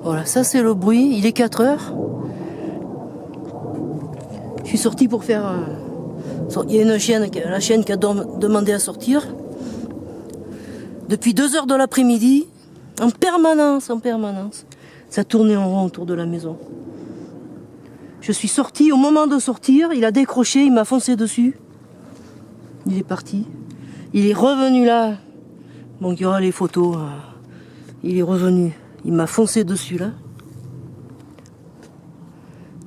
Voilà, ça c'est le bruit, il est 4 heures. Je suis sorti pour faire... Il y a une chienne, la chienne qui a demandé à sortir. Depuis 2 heures de l'après-midi, en permanence. Ça tournait en rond autour de la maison. Je suis sorti, au moment de sortir, il a décroché, il m'a foncé dessus. Il est parti. Il est revenu là. Bon, il y aura les photos. Il est revenu. Il m'a foncé dessus là.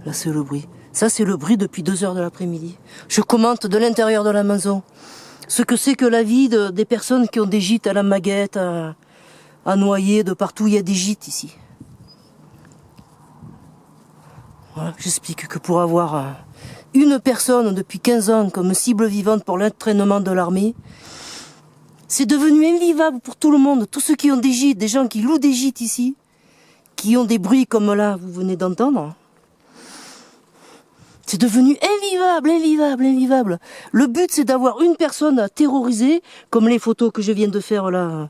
Là c'est le bruit. Ça c'est le bruit depuis 2 heures de l'après-midi. Je commente de l'intérieur de la maison ce que c'est que la vie des personnes qui ont des gîtes à la Maguette, à Noyer, de partout. Il y a des gîtes ici. Voilà, j'explique que pour avoir une personne depuis 15 ans comme cible vivante pour l'entraînement de l'armée, c'est devenu invivable pour tout le monde. Tous ceux qui ont des gîtes, des gens qui louent des gîtes ici, qui ont des bruits comme là, vous venez d'entendre. C'est devenu invivable. Le but, c'est d'avoir une personne à terroriser, comme les photos que je viens de faire là,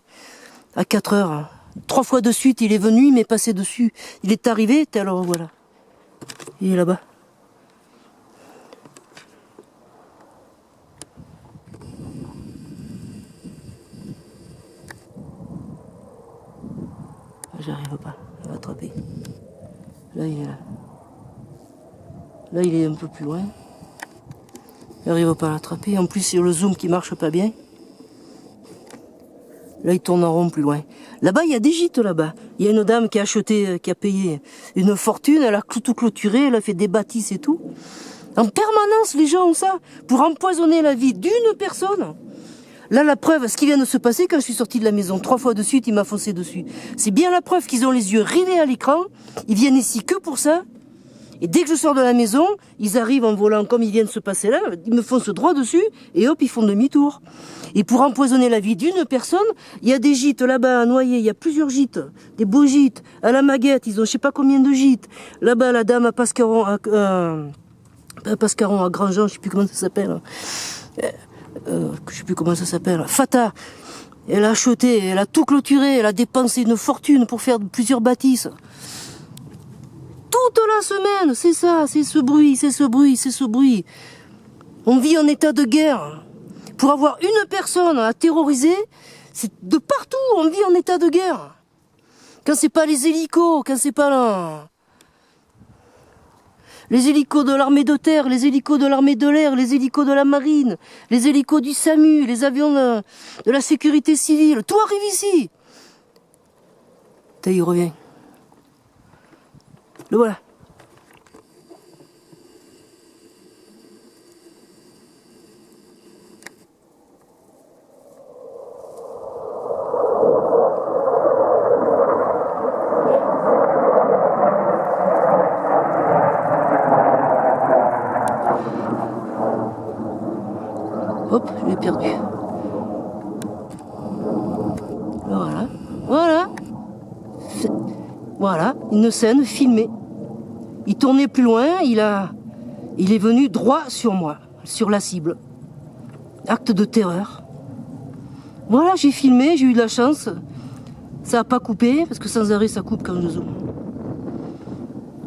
à 4 heures. 3 fois de suite, il est venu, il m'est passé dessus. Il est arrivé, alors voilà. Il est là-bas. J'arrive pas à l'attraper. Là, il est là. Là, il est un peu plus loin. J'arrive pas à l'attraper. En plus, il y a le zoom qui marche pas bien. Là, il tourne en rond plus loin. Là-bas, il y a des gîtes, là-bas. Il y a une dame qui a acheté, qui a payé une fortune. Elle a tout clôturé, elle a fait des bâtisses et tout. En permanence, les gens ont ça. Pour empoisonner la vie d'une personne. Là, la preuve, ce qui vient de se passer quand je suis sorti de la maison, 3 fois de suite, il m'a foncé dessus. C'est bien la preuve qu'ils ont les yeux rivés à l'écran. Ils viennent ici que pour ça. Et dès que je sors de la maison, ils arrivent en volant comme ils viennent se passer là, ils me foncent droit dessus et hop, ils font demi-tour. Et pour empoisonner la vie d'une personne, il y a des gîtes là-bas à Noyer, il y a plusieurs gîtes, des beaux gîtes. À la Maguette, ils ont je sais pas combien de gîtes. Là-bas, la dame à Pascaron, à Grandjean, je sais plus comment ça s'appelle. Je sais plus comment ça s'appelle. Fata. Elle a acheté, elle a tout clôturé, elle a dépensé une fortune pour faire plusieurs bâtisses. Toute la semaine, c'est ça, c'est ce bruit. On vit en état de guerre. Pour avoir une personne à terroriser, c'est de partout, on vit en état de guerre. Quand c'est pas les hélicos, quand c'est pas les hélicos de l'armée de terre, les hélicos de l'armée de l'air, les hélicos de la marine, les hélicos du SAMU, les avions de la sécurité civile, tout arrive ici. Il revient. Le voilà. Hop, je l'ai perdu. Voilà, une scène filmée. Il tournait plus loin, il est venu droit sur moi, sur la cible. Acte de terreur. Voilà, j'ai filmé, j'ai eu de la chance. Ça n'a pas coupé, parce que sans arrêt ça coupe quand je zoome.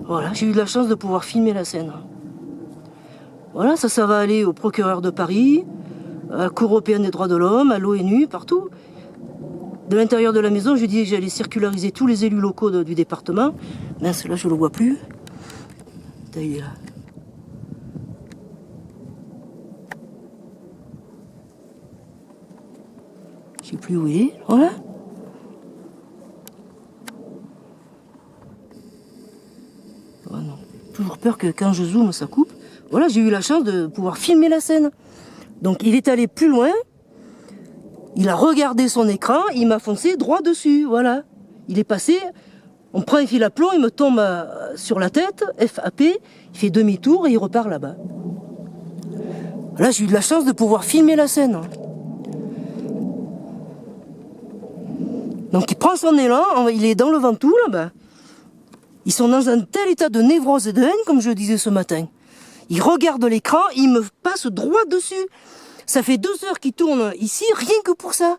Voilà, j'ai eu de la chance de pouvoir filmer la scène. Voilà, ça va aller au procureur de Paris, à la Cour européenne des droits de l'homme, à l'ONU, partout. De l'intérieur de la maison, je disais que j'allais circulariser tous les élus locaux du département. Mince, là je le vois plus. Il est là. Je sais plus où il est. Voilà. Oh non. Toujours peur que quand je zoome, ça coupe. Voilà, j'ai eu la chance de pouvoir filmer la scène. Donc il est allé plus loin. Il a regardé son écran, il m'a foncé droit dessus, voilà. Il est passé, on prend un fil à plomb, il me tombe sur la tête, FAP, il fait demi-tour et il repart là-bas. Là, j'ai eu de la chance de pouvoir filmer la scène. Donc il prend son élan, il est dans le Ventoux là-bas. Ils sont dans un tel état de névrose et de haine, comme je le disais ce matin. Il regarde l'écran, il me passe droit dessus. Ça fait 2 heures qu'il tourne ici, rien que pour ça.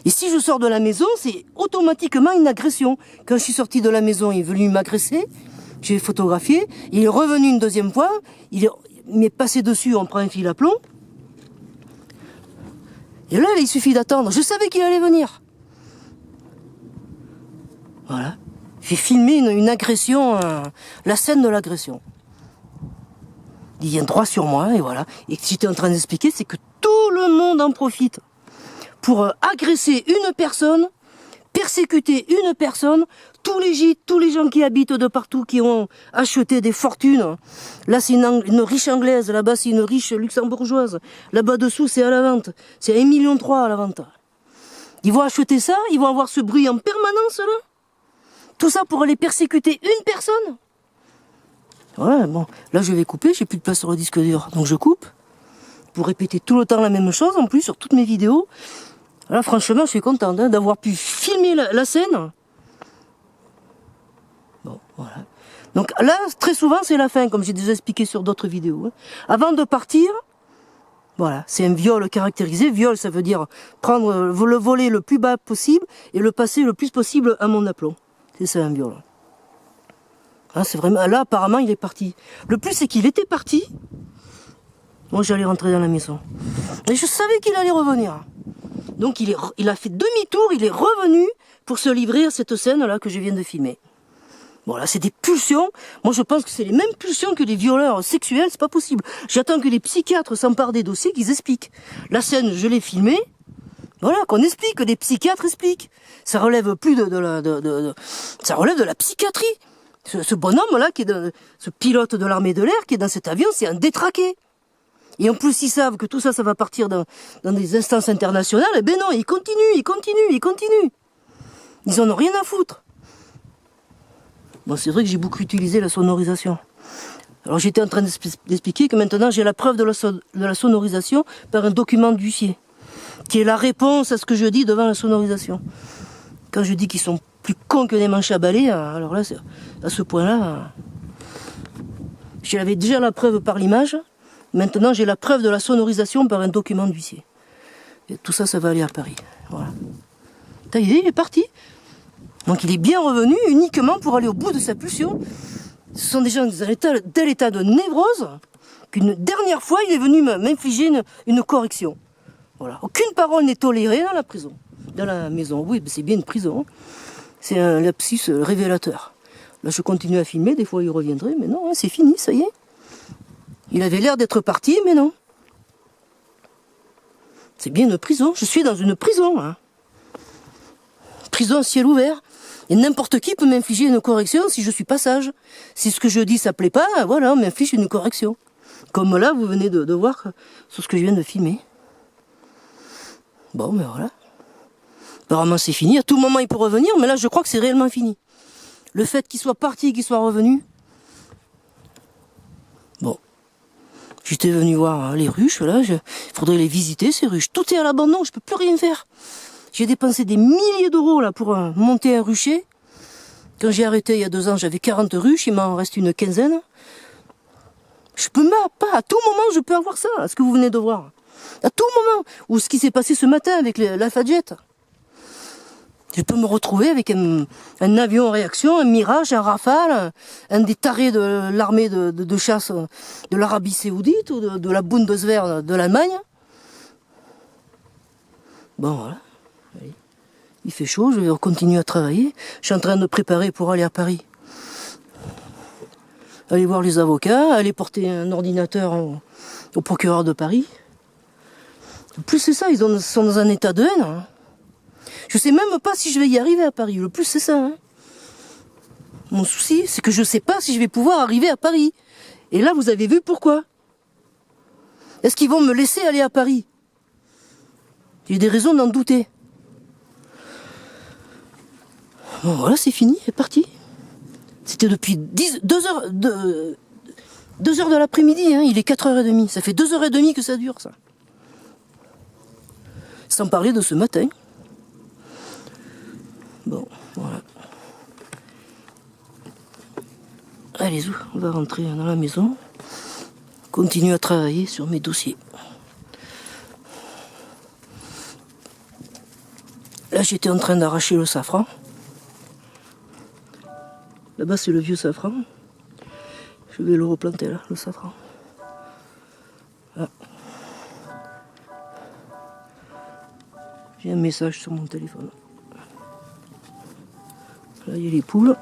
Et si je sors de la maison, c'est automatiquement une agression. Quand je suis sorti de la maison, il est venu m'agresser, j'ai photographié, il est revenu une deuxième fois, il m'est passé dessus, on prend un fil à plomb. Et là, il suffit d'attendre. Je savais qu'il allait venir. Voilà. J'ai filmé une agression, la scène de l'agression. Il vient droit sur moi, et voilà. Et ce que j'étais en train d'expliquer, c'est que tout le monde en profite pour agresser une personne, persécuter une personne, tous les gîtes, tous les gens qui habitent de partout, qui ont acheté des fortunes. Là, c'est une riche anglaise, là-bas, c'est une riche luxembourgeoise. Là-bas dessous, c'est à la vente. C'est à 1,3 million à la vente. Ils vont acheter ça, ils vont avoir ce bruit en permanence, là. Tout ça pour aller persécuter une personne. Voilà, bon, là, je vais couper, j'ai plus de place sur le disque dur, donc je coupe. Pour répéter tout le temps la même chose, en plus, sur toutes mes vidéos. Là, franchement, je suis contente d'avoir pu filmer la scène. Bon, voilà. Donc là, très souvent, c'est la fin, comme j'ai déjà expliqué sur d'autres vidéos. Avant de partir, voilà, c'est un viol caractérisé. Viol, ça veut dire prendre le voler le plus bas possible et le passer le plus possible à mon aplomb. C'est ça, un viol. Hein, c'est vraiment... Là, apparemment, il est parti. Le plus, c'est qu'il était parti. Moi, j'allais rentrer dans la maison. Et je savais qu'il allait revenir. Donc, il a fait demi-tour, il est revenu pour se livrer à cette scène-là que je viens de filmer. Bon, là, c'est des pulsions. Moi, je pense que c'est les mêmes pulsions que les violeurs sexuels, c'est pas possible. J'attends que les psychiatres s'emparent des dossiers, qu'ils expliquent. La scène, je l'ai filmée. Voilà, qu'on explique, que les psychiatres expliquent. Ça relève plus ça relève de la psychiatrie. Ce bonhomme-là, ce pilote de l'armée de l'air qui est dans cet avion, c'est un détraqué. Et en plus, ils savent que tout ça, ça va partir dans des instances internationales. Eh ben non, ils continuent. Ils en ont rien à foutre. Bon, c'est vrai que j'ai beaucoup utilisé la sonorisation. Alors, j'étais en train d'expliquer que maintenant, j'ai la preuve de la sonorisation par un document d'huissier, qui est la réponse à ce que je dis devant la sonorisation. Quand je dis qu'ils sont plus cons que des manches à balai, alors là, à ce point-là, j'avais déjà la preuve par l'image. Maintenant, j'ai la preuve de la sonorisation par un document d'huissier. Et tout ça, ça va aller à Paris. Voilà. Il est parti. Donc, il est bien revenu uniquement pour aller au bout de sa pulsion. Ce sont des gens dans un tel état de névrose qu'une dernière fois, il est venu m'infliger une correction. Voilà. Aucune parole n'est tolérée dans la prison. Dans la maison. Oui, c'est bien une prison. C'est un lapsus révélateur. Là, je continue à filmer. Des fois, il reviendrait. Mais non, c'est fini, ça y est. Il avait l'air d'être parti, mais non. C'est bien une prison. Je suis dans une prison. Hein. Prison à ciel ouvert. Et n'importe qui peut m'infliger une correction si je suis pas sage. Si ce que je dis, ça plaît pas, voilà, on m'inflige une correction. Comme là, vous venez de voir sur ce que je viens de filmer. Bon, mais voilà. Apparemment, c'est fini. À tout moment, il peut revenir, mais là, je crois que c'est réellement fini. Le fait qu'il soit parti, qu'il soit revenu. Bon. J'étais venu voir les ruches, là. Il faudrait les visiter, ces ruches. Tout est à l'abandon, je peux plus rien faire. J'ai dépensé des milliers d'euros, là, pour monter un rucher. Quand j'ai arrêté il y a 2 ans, j'avais 40 ruches, il m'en reste une quinzaine. Je peux pas, à tout moment, je peux avoir ça, là, ce que vous venez de voir. À tout moment. Ou ce qui s'est passé ce matin avec la Fadjet. Je peux me retrouver avec un avion en réaction, un Mirage, un Rafale, un des tarés de l'armée de chasse de l'Arabie Saoudite ou de la Bundeswehr de l'Allemagne. Bon, voilà. Il fait chaud, je vais continuer à travailler. Je suis en train de préparer pour aller à Paris. Aller voir les avocats, aller porter un ordinateur au procureur de Paris. En plus, c'est ça, ils sont dans un état de haine. Hein. Je sais même pas si je vais y arriver à Paris. Le plus, c'est ça. Hein. Mon souci, c'est que je sais pas si je vais pouvoir arriver à Paris. Et là, vous avez vu pourquoi. Est-ce qu'ils vont me laisser aller à Paris? J'ai des raisons d'en douter. Bon, voilà, c'est fini, c'est parti. C'était depuis 2 heures de l'après-midi, hein. Il est 4h30. Ça fait 2h30 que ça dure, ça. Sans parler de ce matin. Bon, voilà. Allez, on va rentrer dans la maison. Continuer à travailler sur mes dossiers. Là, j'étais en train d'arracher le safran. Là-bas, c'est le vieux safran. Je vais le replanter là, le safran. Là. J'ai un message sur mon téléphone. Là, il y a les poules.